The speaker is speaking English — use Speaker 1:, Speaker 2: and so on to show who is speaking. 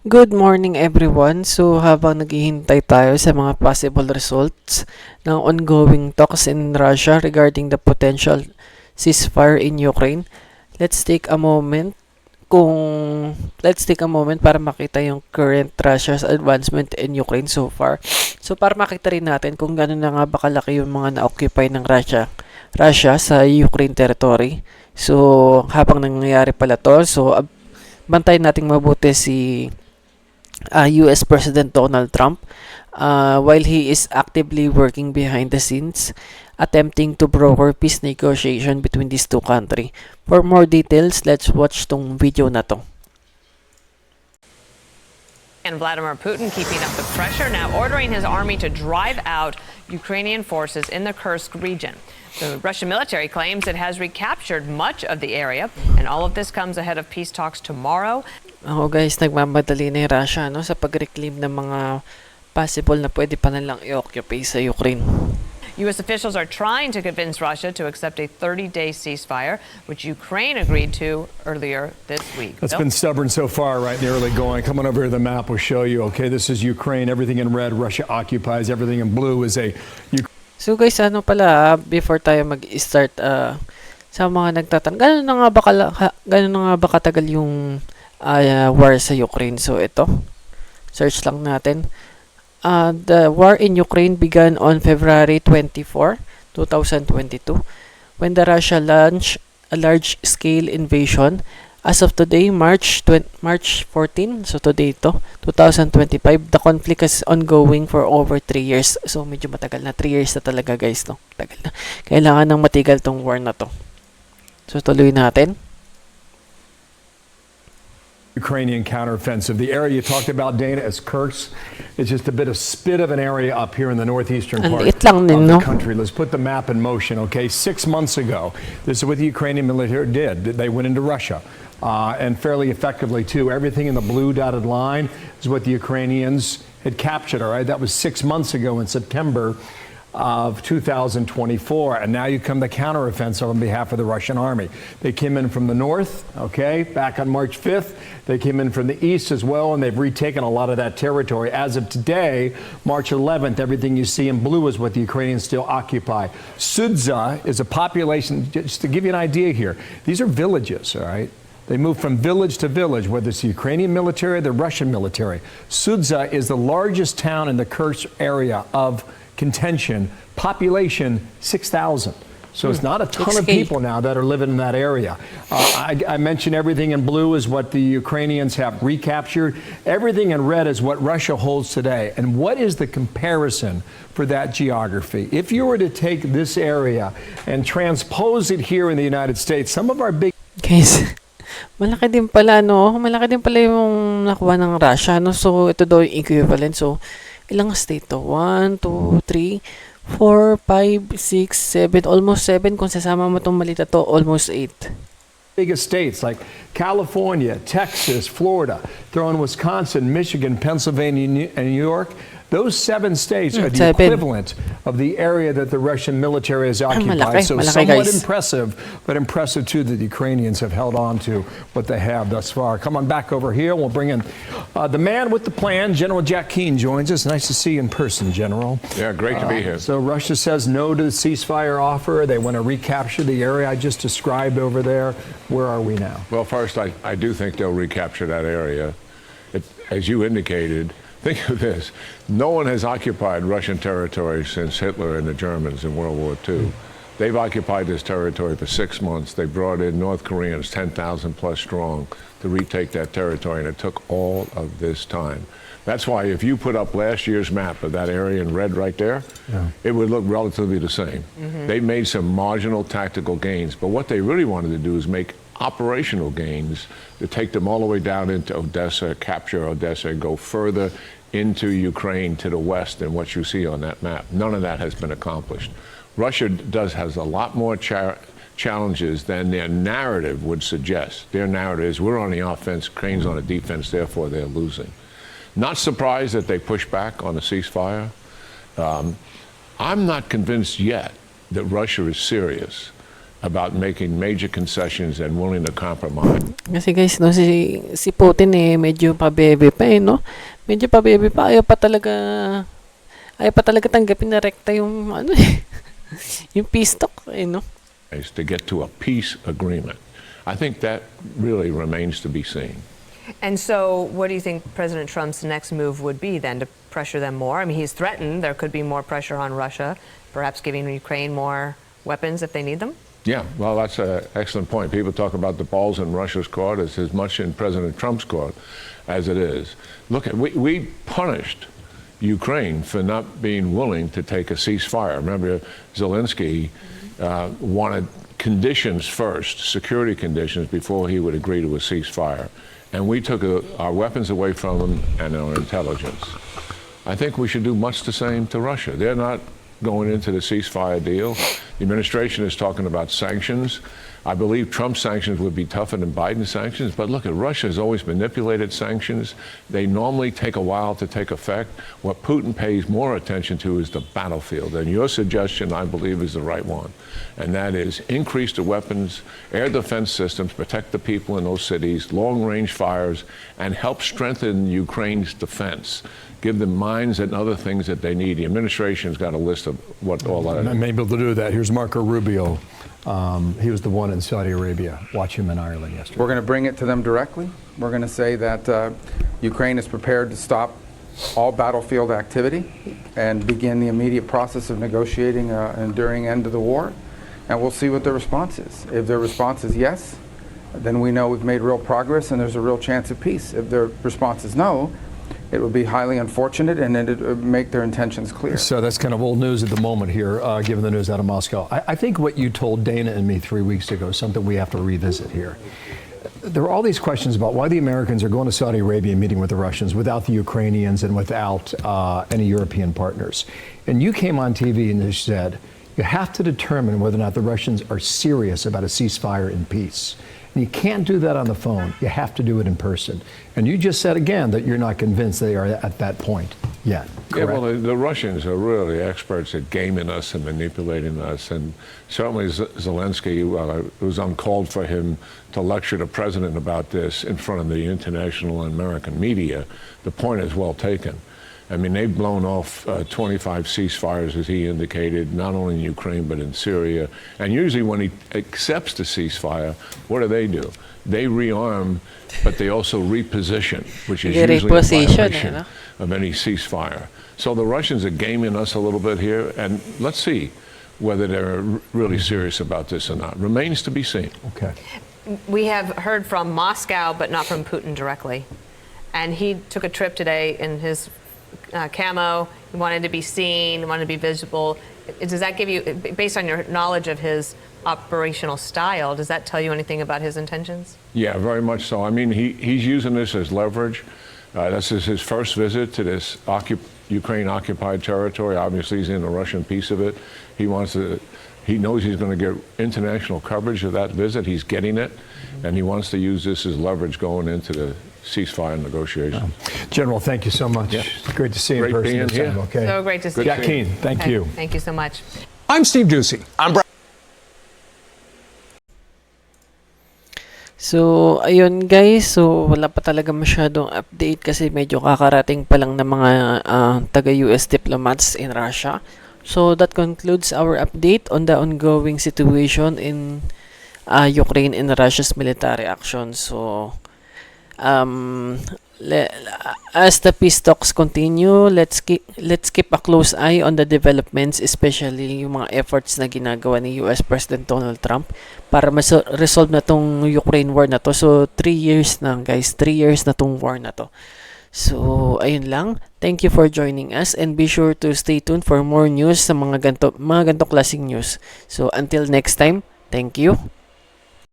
Speaker 1: Good morning everyone. So habang naghihintay tayo sa mga possible results ng ongoing talks in Russia regarding the potential ceasefire in Ukraine, let's take a moment para makita yung current Russia's advancement in Ukraine so far. So para makita rin natin kung gano'n na nga ba kalaki yung mga na-occupy ng Russia sa Ukraine territory. So habang nangyayari pala to, bantayan nating mabuti si US President Donald Trump while he is actively working behind the scenes attempting to broker peace negotiation between these two countries. For more details, let's watch tong video na to.
Speaker 2: And Vladimir Putin keeping up the pressure, now ordering his army to drive out Ukrainian forces in the Kursk region. The Russian military claims it has recaptured much of the area, and all of this comes ahead of peace talks tomorrow.
Speaker 1: Ako guys, nagmamadali na yung Russia sa pag-reclaim ng mga possible na pwede pa nilang i-occupy sa Ukraine.
Speaker 2: U.S. officials are trying to convince Russia to accept a 30-day ceasefire, which Ukraine agreed to earlier this week.
Speaker 3: It's been stubborn so far, right in the early going. Come on over here, the map will show you. Okay, this is Ukraine. Everything in red, Russia occupies. Everything in blue is a
Speaker 1: So guys, before tayo mag-start, sa mga nagtatanong, gano'n na nga ba katagal yung war sa Ukraine? So ito, search lang natin. The war in Ukraine began on February 24, 2022, when the Russia launched a large-scale invasion. As of today, March 14, so today 2025, the conflict is ongoing for over 3 years. So medyo matagal na, 3 years na talaga guys, no? Tagal na. Kailangan ng matigal tong war na to. So tuloy natin.
Speaker 3: Ukrainian counteroffensive. The area you talked about, Dana, is Kursk. It's just a bit of spit of an area up here in the northeastern part of the country. Let's put the map in motion, okay? 6 months ago, this is what the Ukrainian military did. They went into Russia, and fairly effectively, too. Everything in the blue dotted line is what the Ukrainians had captured, all right? That was 6 months ago in September of 2024, and now you come the counteroffensive on behalf of the Russian army. They came in from the north, okay, back on March 5th. They came in from the east as well, and they've retaken a lot of that territory. As of today, March 11th, everything you see in blue is what the Ukrainians still occupy. Sudza is a population, just to give you an idea here, these are villages, all right? They move from village to village, whether it's the Ukrainian military or the Russian military. Sudza is the largest town in the Kursk area of contention, population 6,000. So it's not a ton of people now that are living in that area. I mentioned everything in blue is what the Ukrainians have recaptured. Everything in red is what Russia holds today. And what is the comparison for that geography? If you were to take this area and transpose it here in the United States, some of our big...
Speaker 1: Guys, malaki din pala, no? Malaki din pala yung nakuha ng Russia, no? So ito daw yung equivalent. So ilang state to? 1, 2, 3, 4, 5, 6, 7, almost 7. Kung sasama mo itong malita to, almost 8.
Speaker 3: Biggest states like California, Texas, Florida, throw in Wisconsin, Michigan, Pennsylvania, and New York. Those 7 states are the equivalent of the area that the Russian military has occupied. So somewhat impressive, but impressive too that the Ukrainians have held on to what they have thus far. Come on back over here. We'll bring in the man with the plan. General Jack Keane joins us. Nice to see you in person, General.
Speaker 4: Yeah, great to be here.
Speaker 3: So Russia says no to the ceasefire offer. They want to recapture the area I just described over there. Where are we now?
Speaker 4: Well, first, I do think they'll recapture that area. As you indicated, think of this. No one has occupied Russian territory since Hitler and the Germans in World War II. They've occupied this territory for 6 months. They brought in North Koreans, 10,000 plus strong, to retake that territory, and it took all of this time. That's why if you put up last year's map of that area in red right there, it would look relatively the same. They made some marginal tactical gains, but what they really wanted to do is make operational gains to take them all the way down into Odessa, capture Odessa, and go further into Ukraine to the west than what you see on that map. None of that has been accomplished. Russia has a lot more challenges than their narrative would suggest. Their narrative is we're on the offense, Ukraine's on the defense, therefore they're losing. Not surprised that they push back on the ceasefire. I'm not convinced yet that Russia is serious about making major concessions and willing to compromise.
Speaker 1: Kasi guys, no, si Putin medyo pabebe pa no? Medyo pabebe pa, ayaw pa talaga tanggapin na rekta yung yung peace talk no?
Speaker 4: Is to get to a peace agreement. I think that really remains to be seen.
Speaker 2: And so what do you think President Trump's next move would be then, to pressure them more? I mean, he's threatened there could be more pressure on Russia, perhaps giving Ukraine more weapons if they need them?
Speaker 4: Yeah, well, that's an excellent point. People talk about the balls in Russia's court. It's as much in President Trump's court as it is. Look, we punished Ukraine for not being willing to take a ceasefire. Remember, Zelensky wanted conditions first, security conditions, before he would agree to a ceasefire. And we took our weapons away from them and our intelligence. I think we should do much the same to Russia. They're not going into the ceasefire deal. The administration is talking about sanctions. I believe Trump's sanctions would be tougher than Biden's sanctions, but look, Russia has always manipulated sanctions. They normally take a while to take effect. What Putin pays more attention to is the battlefield, and your suggestion, I believe, is the right one, and that is increase the weapons, air defense systems, protect the people in those cities, long-range fires, and help strengthen Ukraine's defense. Give them mines and other things that they need. The administration's got a list of what all that is.
Speaker 3: I'm able to do that. Here's Marco Rubio. He was the one in Saudi Arabia. Watch him in Ireland yesterday.
Speaker 5: We're going to bring it to them directly. We're going to say that Ukraine is prepared to stop all battlefield activity and begin the immediate process of negotiating an enduring end to the war. And we'll see what their response is. If their response is yes, then we know we've made real progress and there's a real chance of peace. If their response is no, it would be highly unfortunate, and it would make their intentions clear.
Speaker 3: So that's kind of old news at the moment here, given the news out of Moscow. I think what you told Dana and me 3 weeks ago is something we have to revisit here. There are all these questions about why the Americans are going to Saudi Arabia and meeting with the Russians without the Ukrainians and without any European partners. And you came on TV and you said, you have to determine whether or not the Russians are serious about a ceasefire and peace. And you can't do that on the phone. You have to do it in person. And you just said again that you're not convinced they are at that point yet. Correct?
Speaker 4: Yeah, well, the Russians are really experts at gaming us and manipulating us. And certainly Zelensky, it was uncalled for him to lecture the president about this in front of the international and American media. The point is well taken. I mean, they've blown off 25 ceasefires, as he indicated, not only in Ukraine, but in Syria. And usually when he accepts the ceasefire, what do? They rearm, but they also reposition, which is usually a violation of any ceasefire. So the Russians are gaming us a little bit here, and let's see whether they're really serious about this or not. Remains to be seen.
Speaker 3: Okay.
Speaker 2: We have heard from Moscow, but not from Putin directly. And he took a trip today in his camo. He wanted to be seen, wanted to be visible. Does that give you, based on your knowledge of his operational style, does that tell you anything about his intentions?
Speaker 4: Yeah, very much so. I mean, he's using this as leverage. This is his first visit to this Ukraine-occupied territory. Obviously, he's in the Russian piece of it. He knows he's going to get international coverage of that visit. He's getting it, and he wants to use this as leverage going into the ceasefire negotiations.
Speaker 3: General, thank you so much. Yeah. Great to see you in person.
Speaker 4: Great being here.
Speaker 3: Okay.
Speaker 2: So great to see you.
Speaker 3: Joaquin, thank you.
Speaker 2: Thank you so much.
Speaker 6: I'm Steve Ducey. I'm Brian.
Speaker 1: So, ayun guys. So, wala pa talaga masyadong update kasi medyo kakarating pa lang ng mga taga-US diplomats in Russia. So, that concludes our update on the ongoing situation in Ukraine and Russia's military action. So, as the peace talks continue, let's keep a close eye on the developments, especially yung mga efforts na ginagawa ni US President Donald Trump para resolve na tong Ukraine war na to. So 3 years na guys, 3 years na tong war na to. So ayun lang. Thank you for joining us and be sure to stay tuned for more news sa mga ganto klaseng news. So until next time, thank you.